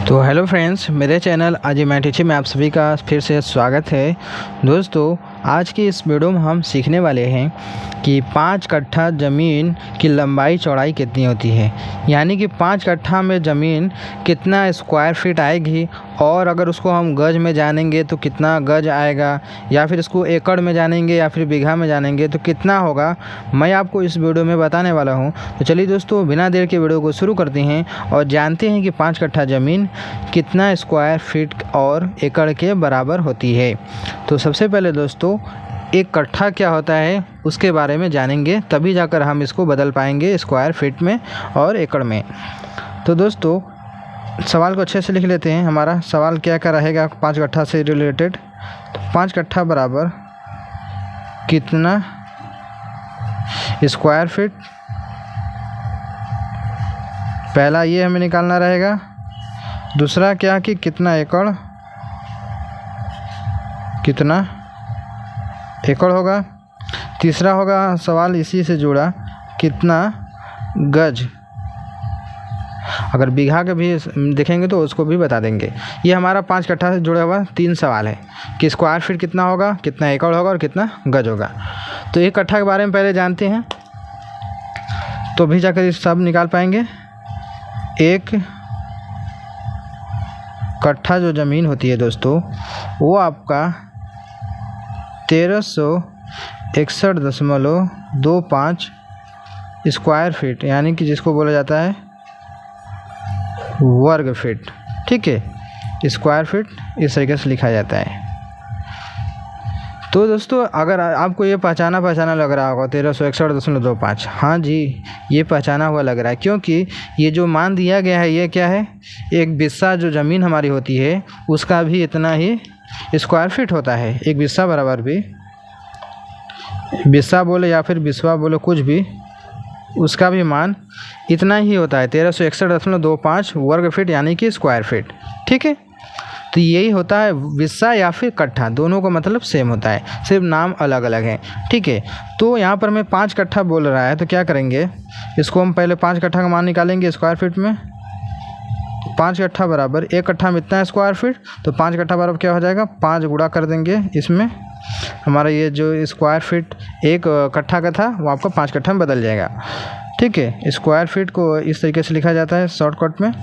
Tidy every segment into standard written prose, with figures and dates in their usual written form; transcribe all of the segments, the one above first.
तो hello friends, मेरे channel आजिमैटिची में आप सभी का फिर से स्वागत है। दोस्तों, आज की इस वीडियो में हम सीखने वाले हैं कि 5 कट्ठा ज़मीन की लंबाई चौड़ाई कितनी होती है, यानी कि 5 कट्ठा में ज़मीन कितना स्क्वायर फीट आएगी, और अगर उसको हम गज में जानेंगे तो कितना गज आएगा, या फिर इसको एकड़ में जानेंगे या फिर बीघा में जानेंगे तो कितना होगा, मैं आपको इस वीडियो में बताने वाला हूं। तो चलिए दोस्तों, बिना देर के वीडियो को शुरू करते हैं और जानते हैं कि 5 कट्ठा ज़मीन कितना स्क्वायर फीट और एकड़ के बराबर होती है। तो सबसे पहले दोस्तों, एक कट्ठा क्या होता है उसके बारे में जानेंगे, तभी जाकर हम इसको बदल पाएंगे स्क्वायर फीट में और एकड़ में। तो दोस्तों, सवाल को अच्छे से लिख लेते हैं। हमारा सवाल क्या क्या रहेगा 5 कट्ठा से रिलेटेड। तो 5 कट्ठा बराबर कितना स्क्वायर फीट, पहला ये हमें निकालना रहेगा। दूसरा क्या कि कितना एकड़ होगा। तीसरा होगा सवाल इसी से जुड़ा, कितना गज। अगर बीघा के भी देखेंगे तो उसको भी बता देंगे। ये हमारा 5 कट्ठा से जुड़ा हुआ 3 सवाल है कि स्क्वायर फीट कितना होगा, कितना एकड़ होगा और कितना गज होगा। तो एक कट्ठा के बारे में पहले जानते हैं, तो भी जाकर ये सब निकाल पाएंगे। एक कट्ठा जो ज़मीन होती है दोस्तों, वो आपका 1361.25 स्क्वायर फीट, यानी कि जिसको बोला जाता है वर्ग फीट। ठीक है, स्क्वायर फीट इस तरीके से लिखा जाता है। तो दोस्तों, अगर आपको ये पहचाना लग रहा होगा 1361.25, हाँ जी, ये पहचाना हुआ लग रहा है, क्योंकि ये जो मान दिया गया है ये क्या है, एक बिस्सा जो ज़मीन हमारी होती है उसका भी इतना ही स्क्वायर फीट होता है। एक बिस्सा बराबर भी, बिस्सा बोले या फिर बिस्वा बोले, कुछ भी, उसका भी मान इतना ही होता है, 1361.25 वर्ग फीट, यानी कि स्क्वायर फीट। ठीक है, तो यही होता है बिस्सा या फिर कट्ठा, दोनों का मतलब सेम होता है, सिर्फ नाम अलग अलग है। ठीक है, तो यहाँ पर मैं 5 कट्ठा बोल रहा है, तो क्या करेंगे, इसको हम पहले 5 कट्ठा का मान निकालेंगे स्क्वायर फीट में। 5 कट्ठा बराबर, एक कट्ठा में इतना है स्क्वायर फीट, तो 5 कट्ठा बराबर क्या हो जाएगा, 5 गुणा कर देंगे इसमें। हमारा ये जो स्क्वायर फीट एक कट्ठा का था वो आपका 5 कट्ठा में बदल जाएगा। ठीक है, स्क्वायर फीट को इस तरीके से लिखा जाता है शॉर्टकट में।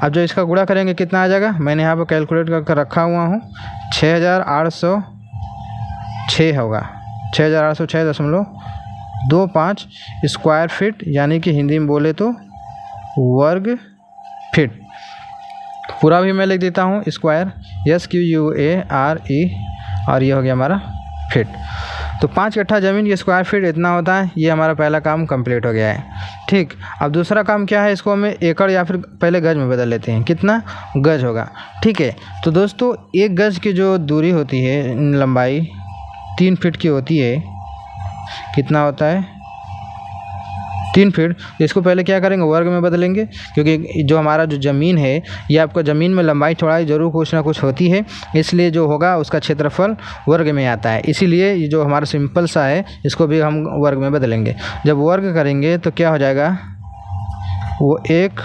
अब जो इसका गुणा करेंगे कितना आ जाएगा, मैंने यहाँ पर कैलकुलेट करके रखा हुआ हूँ, 6806 होगा, 6806.25 स्क्वायर फीट, यानी कि हिंदी में बोले तो वर्ग फीट। पूरा भी मैं लिख देता हूँ, स्क्वायर SQUARE, और ये हो गया हमारा फीट। तो 5 कट्ठा ज़मीन की स्क्वायर फीट इतना होता है। ये हमारा पहला काम कंप्लीट हो गया है। ठीक, अब दूसरा काम क्या है, इसको हमें एकड़ या फिर पहले गज में बदल लेते हैं, कितना गज होगा। ठीक है, तो दोस्तों, एक गज की जो दूरी होती है, लंबाई 3 फीट की होती है, कितना होता है 3 फीट। इसको पहले क्या करेंगे, वर्ग में बदलेंगे, क्योंकि जो हमारा जो ज़मीन है, ये आपको ज़मीन में लंबाई चौड़ाई ज़रूर कुछ ना कुछ होती है, इसलिए जो होगा उसका क्षेत्रफल वर्ग में आता है। इसीलिए ये जो हमारा सिंपल सा है, इसको भी हम वर्ग में बदलेंगे। जब वर्ग करेंगे तो क्या हो जाएगा, वो एक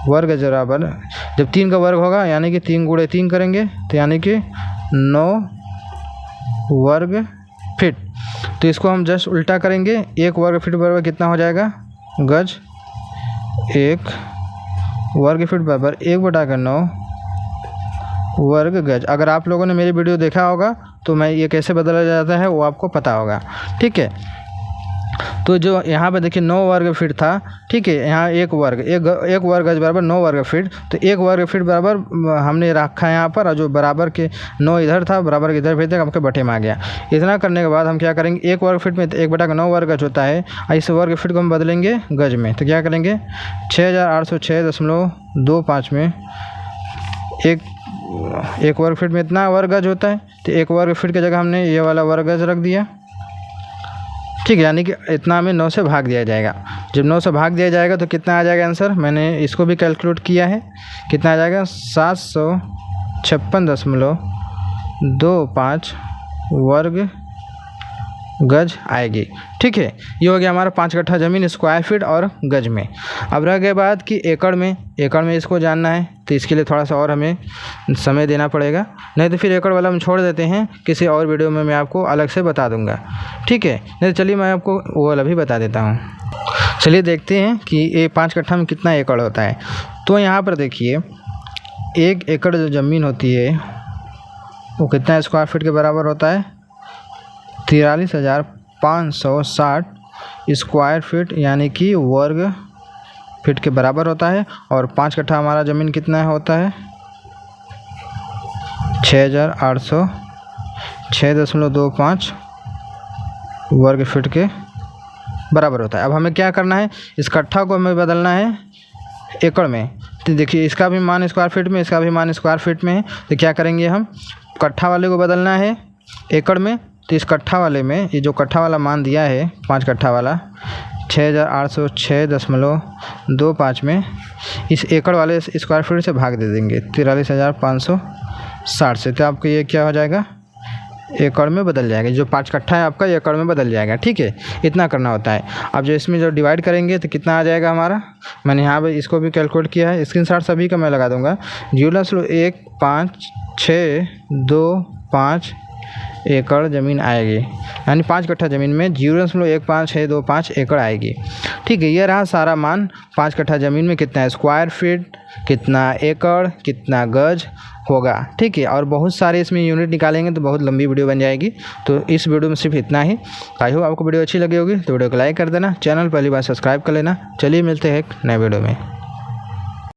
वर्ग बराबर, जब 3 का वर्ग होगा यानी कि 3 गुणे 3 करेंगे, तो यानी कि 9 वर्ग फीट। तो इसको हम जस्ट उल्टा करेंगे, 1 वर्ग फीट बराबर कितना हो जाएगा, गज। 1 वर्ग फीट बराबर 1/9 वर्ग गज। अगर आप लोगों ने मेरी वीडियो देखा होगा तो मैं ये कैसे बदला जाता है वो आपको पता होगा। ठीक है, तो जो यहाँ पे देखिए 9 वर्ग फीट था। ठीक है, यहाँ एक वर्ग गज बराबर 9 वर्ग फीट, तो 1 वर्ग फीट बराबर हमने रखा है यहाँ पर, और जो बराबर के 9 इधर था, बराबर इधर भेज देगा, आपके बटे में आ गया। इतना करने के बाद हम क्या करेंगे, 1 वर्ग फीट में 1/9 वर्ग गज होता है, और इस वर्ग फीट को हम बदलेंगे गज में। तो क्या करेंगे, 6806.25 में एक वर्ग फीट में इतना वर्ग गज होता है, तो 1 वर्ग फीट की जगह हमने ये वाला वर्ग गज रख दिया। ठीक है, यानी कि इतना में 9 से भाग दिया जाएगा। जब 9 से भाग दिया जाएगा तो कितना आ जाएगा आंसर, मैंने इसको भी कैलकुलेट किया है, कितना आ जाएगा, 756.25 वर्ग गज आएगी। ठीक है, ये हो गया हमारा 5 कट्ठा ज़मीन स्क्वायर फीट और गज में। अब रह गया बात कि एकड़ में इसको जानना है, तो इसके लिए थोड़ा सा और हमें समय देना पड़ेगा, नहीं तो फिर एकड़ वाला हम छोड़ देते हैं, किसी और वीडियो में मैं आपको अलग से बता दूंगा। ठीक है, नहीं तो चलिए मैं आपको वो वाला भी बता देता हूँ। चलिए देखते हैं कि ये 5 कट्ठा में कितना एकड़ होता है। तो यहाँ पर देखिए 1 एकड़ जो ज़मीन होती है वो कितना स्क्वायर फीट के बराबर होता है, 43,560 स्क्वायर फीट यानी कि वर्ग फीट के बराबर होता है। और 5 कट्ठा हमारा ज़मीन कितना होता है, 6,806.25 वर्ग फीट के बराबर होता है। अब हमें क्या करना है, इस कट्ठा को हमें बदलना है एकड़ में। तो देखिए इसका भी मान स्क्वायर फीट में, इसका भी मान स्क्वायर फीट में है, तो क्या करेंगे हम, कट्ठा वाले को बदलना है एकड़ में। तो इस कट्ठा वाले में ये जो कट्ठा वाला मान दिया है 5 कट्ठा वाला 6,806.25 में इस एकड़ वाले स्क्वायर फीट से भाग दे देंगे 43,560 से, तो आपको ये क्या हो जाएगा, एकड़ में बदल जाएगा। जो 5 कट्ठा है आपका एकड़ में बदल जाएगा। ठीक है, इतना करना होता है। अब जो इसमें जो डिवाइड करेंगे तो कितना आ जाएगा हमारा, मैंने यहाँ पर इसको भी कैलकुलेट किया है, स्क्रीनशॉट सभी का मैं लगा दूँगा। 0.156225 एकड़ ज़मीन आएगी, यानी 5 कट्ठा ज़मीन में 0.15625 एकड़ आएगी। ठीक है, ये रहा सारा मान 5 कट्ठा ज़मीन में कितना स्क्वायर फीट, कितना एकड़, कितना गज होगा। ठीक है, और बहुत सारे इसमें यूनिट निकालेंगे तो बहुत लंबी वीडियो बन जाएगी। तो इस वीडियो में सिर्फ इतना ही। आई होप आपको वीडियो अच्छी लगी होगी, तो वीडियो को लाइक कर देना, चैनल पहली बार सब्सक्राइब कर लेना। चलिए मिलते हैं एक नए वीडियो में।